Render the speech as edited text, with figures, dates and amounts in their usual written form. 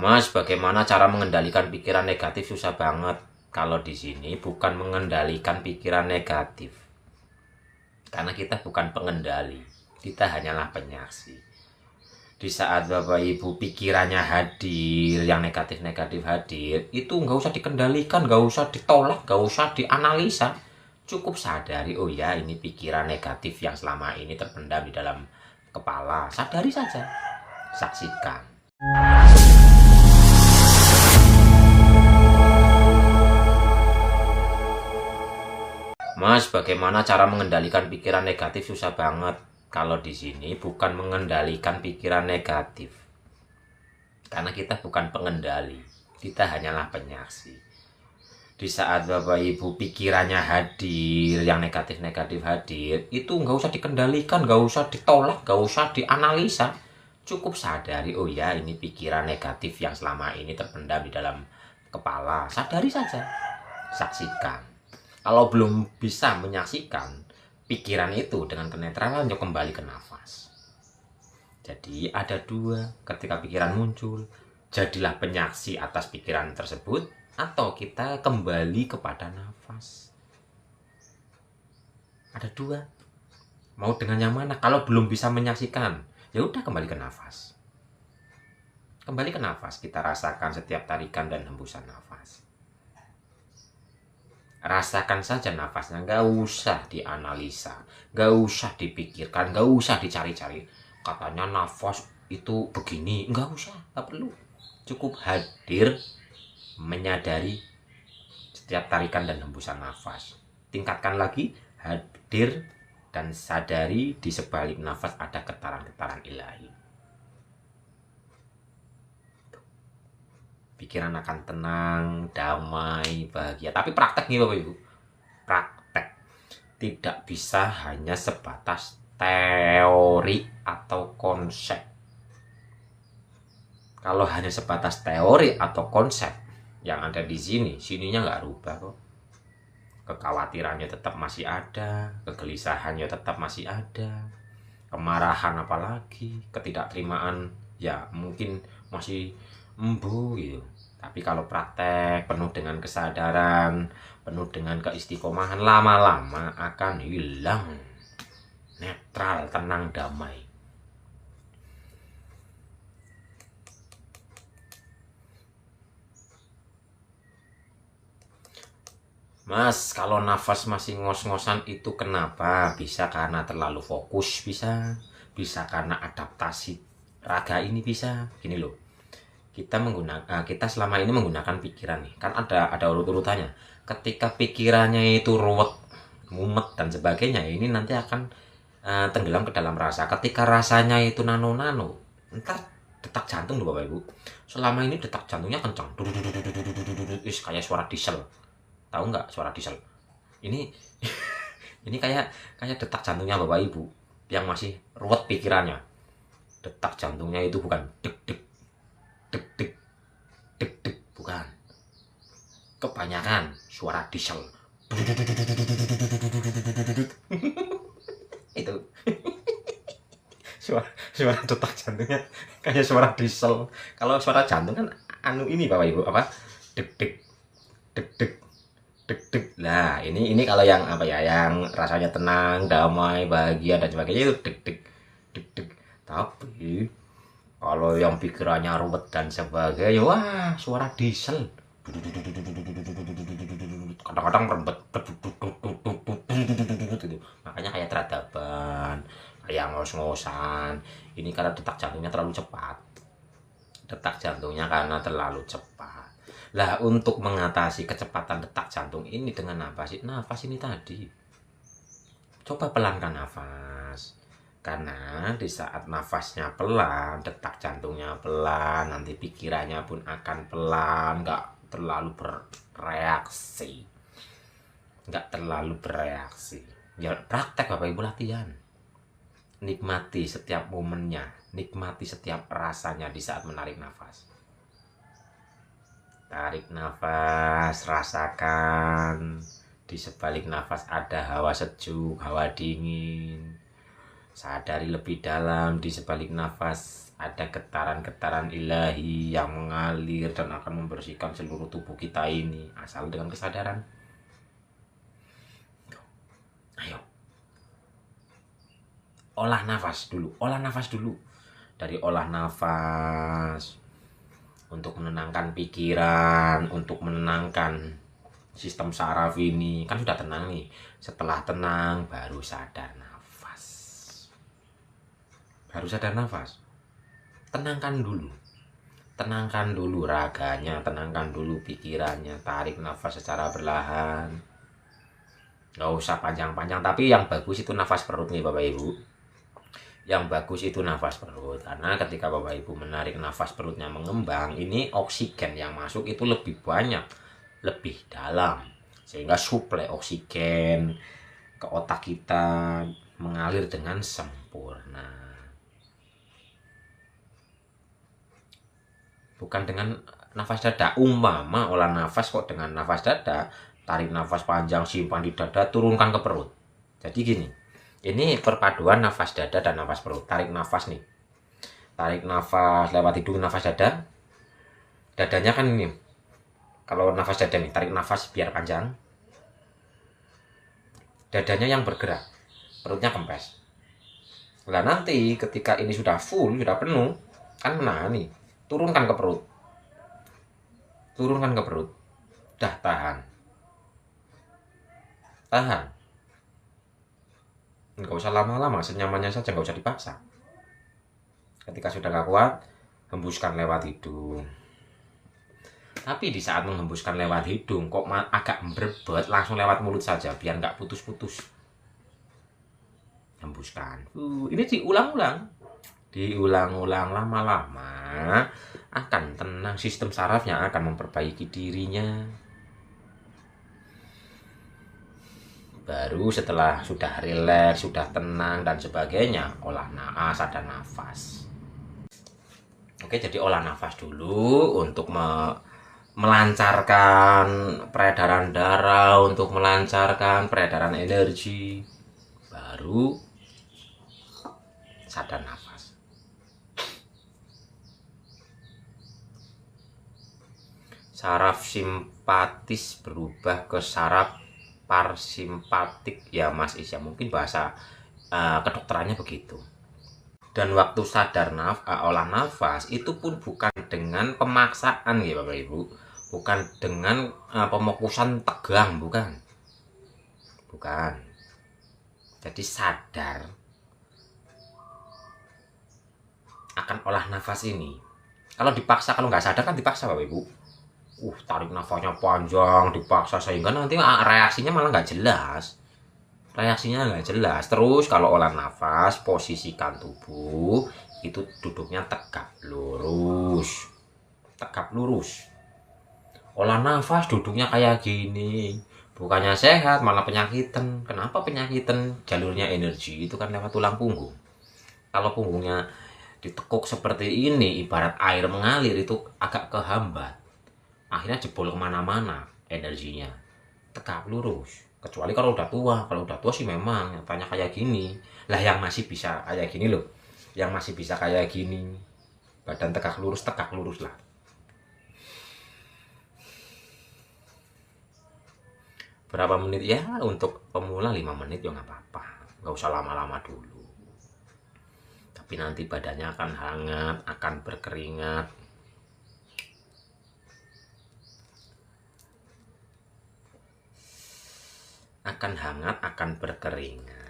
Mas, bagaimana cara mengendalikan pikiran negatif? Susah banget. Kalau di sini bukan mengendalikan pikiran negatif. Karena kita bukan pengendali. Kita hanyalah penyaksi. Di saat Bapak Ibu pikirannya hadir, yang negatif-negatif hadir, itu nggak usah dikendalikan, nggak usah ditolak, nggak usah dianalisa. Cukup sadari, oh ya, ini pikiran negatif yang selama ini terpendam di dalam kepala. Sadari saja. Saksikan. Mas, bagaimana cara mengendalikan pikiran negatif? Susah banget. Kalau di sini bukan mengendalikan pikiran negatif. Karena kita bukan pengendali. Kita hanyalah penyaksi. Di saat Bapak Ibu pikirannya hadir, yang negatif-negatif hadir, itu nggak usah dikendalikan, nggak usah ditolak, nggak usah dianalisa. Cukup sadari, oh ya, ini pikiran negatif yang selama ini terpendam di dalam kepala. Sadari saja. Saksikan. Kalau belum bisa menyaksikan pikiran itu dengan kenetralan, yuk kembali ke nafas. Jadi ada dua, ketika pikiran muncul, jadilah penyaksi atas pikiran tersebut, atau kita kembali kepada nafas. Ada dua. Mau dengan yang mana? Kalau belum bisa menyaksikan, ya udah kembali ke nafas. Kembali ke nafas, kita rasakan setiap tarikan dan hembusan nafas. Rasakan saja nafasnya, nggak usah dianalisa, nggak usah dipikirkan, nggak usah dicari-cari. Katanya nafas itu begini, nggak usah, nggak perlu. Cukup hadir, menyadari setiap tarikan dan hembusan nafas. Tingkatkan lagi, hadir dan sadari di sebalik nafas ada getaran-getaran ilahi. Pikiran akan tenang, damai, bahagia. Tapi praktek nih Bapak Ibu. Praktek. Tidak bisa hanya sebatas teori atau konsep. Kalau hanya sebatas teori atau konsep yang ada di sini, sininya nggak rubah kok. Kekhawatirannya tetap masih ada, kegelisahannya tetap masih ada, kemarahan apalagi, ketidakterimaan ya mungkin masih embu gitu. Tapi kalau praktek penuh dengan kesadaran, penuh dengan keistiqomahan, lama-lama akan hilang. Netral, tenang, damai. Mas, kalau nafas masih ngos-ngosan itu kenapa? Bisa karena terlalu fokus, bisa karena adaptasi raga ini bisa. Gini loh. Kita selama ini menggunakan pikiran nih, kan ada urut-urutannya. Ketika pikirannya itu ruwet, mumet dan sebagainya, ini nanti akan tenggelam ke dalam rasa. Ketika rasanya itu nano-nano, ntar detak jantung loh Bapak Ibu. Selama ini detak jantungnya kencang, kayak suara diesel. Tahu nggak suara diesel? Ini ini kayak detak jantungnya Bapak Ibu yang masih ruwet pikirannya. Detak jantungnya itu bukan deg deg deg deg deg deg, bukan. Kebanyakan suara diesel. Itu suara detak jantungnya kayak suara diesel. Kalau suara jantung kan anu ini Bapak Ibu apa? Deg deg deg deg deg deg. Nah, ini kalau yang apa ya, yang rasanya tenang, damai, bahagia dan sebagainya itu deg deg deg deg. Tapi kalau yang pikirannya ruwet dan sebagainya, wah suara diesel. Kadang-kadang rembet. Makanya kayak teradaban, kayak ngos-ngosan. Ini karena detak jantungnya terlalu cepat. Detak jantungnya karena terlalu cepat. Lah untuk mengatasi kecepatan detak jantung ini dengan apa sih? Nafas ini tadi. Coba pelankan nafas. Karena di saat nafasnya pelan, detak jantungnya pelan, nanti pikirannya pun akan pelan, nggak terlalu bereaksi. Nggak terlalu bereaksi. Ya praktek Bapak Ibu, latihan. Nikmati setiap momennya, nikmati setiap rasanya di saat menarik nafas. Tarik nafas, rasakan. Di sebalik nafas ada hawa sejuk, hawa dingin. Sadari lebih dalam, di sebalik nafas ada getaran-getaran ilahi yang mengalir dan akan membersihkan seluruh tubuh kita ini, asal dengan kesadaran. Ayo, olah nafas dulu. Dari olah nafas untuk menenangkan pikiran, untuk menenangkan sistem saraf ini, kan sudah tenang nih. Setelah tenang baru sadar nafas. Tenangkan dulu raganya, tenangkan dulu pikirannya, tarik nafas secara perlahan. Nggak usah panjang-panjang, tapi yang bagus itu nafas perut nih Bapak Ibu. Yang bagus itu nafas perut, karena ketika Bapak Ibu menarik nafas perutnya mengembang, ini oksigen yang masuk itu lebih banyak, lebih dalam, sehingga suplai oksigen ke otak kita mengalir dengan sempurna. Bukan dengan nafas dada. Umpama olah nafas kok dengan nafas dada, tarik nafas panjang, simpan di dada, turunkan ke perut. Jadi gini, ini perpaduan nafas dada dan nafas perut. Tarik nafas nih, tarik nafas lewat hidung, nafas dada. Dadanya kan ini, kalau nafas dada nih, tarik nafas biar panjang, dadanya yang bergerak, perutnya kempes. Nah nanti ketika ini sudah full, sudah penuh, kan menahan nih, turunkan ke perut. Dah, tahan. Nggak usah lama-lama, senyamannya saja, nggak usah dipaksa. Ketika sudah nggak kuat, hembuskan lewat hidung. Tapi di saat menghembuskan lewat hidung kok agak berbet, langsung lewat mulut saja biar nggak putus-putus. Hembuskan. Ini diulang-ulang lama-lama akan tenang, sistem sarafnya akan memperbaiki dirinya. Baru setelah sudah rileks, sudah tenang dan sebagainya, olah sadar nafas. Oke, jadi olah nafas dulu untuk melancarkan peredaran darah, untuk melancarkan peredaran energi. Baru sadar nafas. Saraf simpatis berubah ke saraf parasimpatik ya Mas Isya, mungkin bahasa kedokterannya begitu. Dan waktu sadar olah nafas itu pun bukan dengan pemaksaan ya Bapak Ibu, bukan dengan pemokusan tegang, bukan. Jadi sadar akan olah nafas ini. Kalau dipaksa, kalau nggak sadar kan dipaksa Bapak Ibu. Tarik nafasnya panjang, dipaksa, sehingga nanti reaksinya malah nggak jelas. Terus kalau olah nafas, posisikan tubuh itu duduknya tegap lurus. Olah nafas duduknya kayak gini, bukannya sehat malah penyakitan. Kenapa penyakitan? Jalurnya energi itu kan lewat tulang punggung. Kalau punggungnya ditekuk seperti ini, ibarat air mengalir, itu agak kehambat, akhirnya jebol kemana-mana energinya. Tegap lurus, kecuali kalau udah tua sih memang nyatanya kayak gini lah. Yang masih bisa kayak gini loh, badan tegak lurus lah. Berapa menit ya? Untuk pemula 5 menit ya nggak apa-apa, nggak usah lama-lama dulu. Tapi nanti badannya akan hangat, akan berkeringat. Akan berkeringat.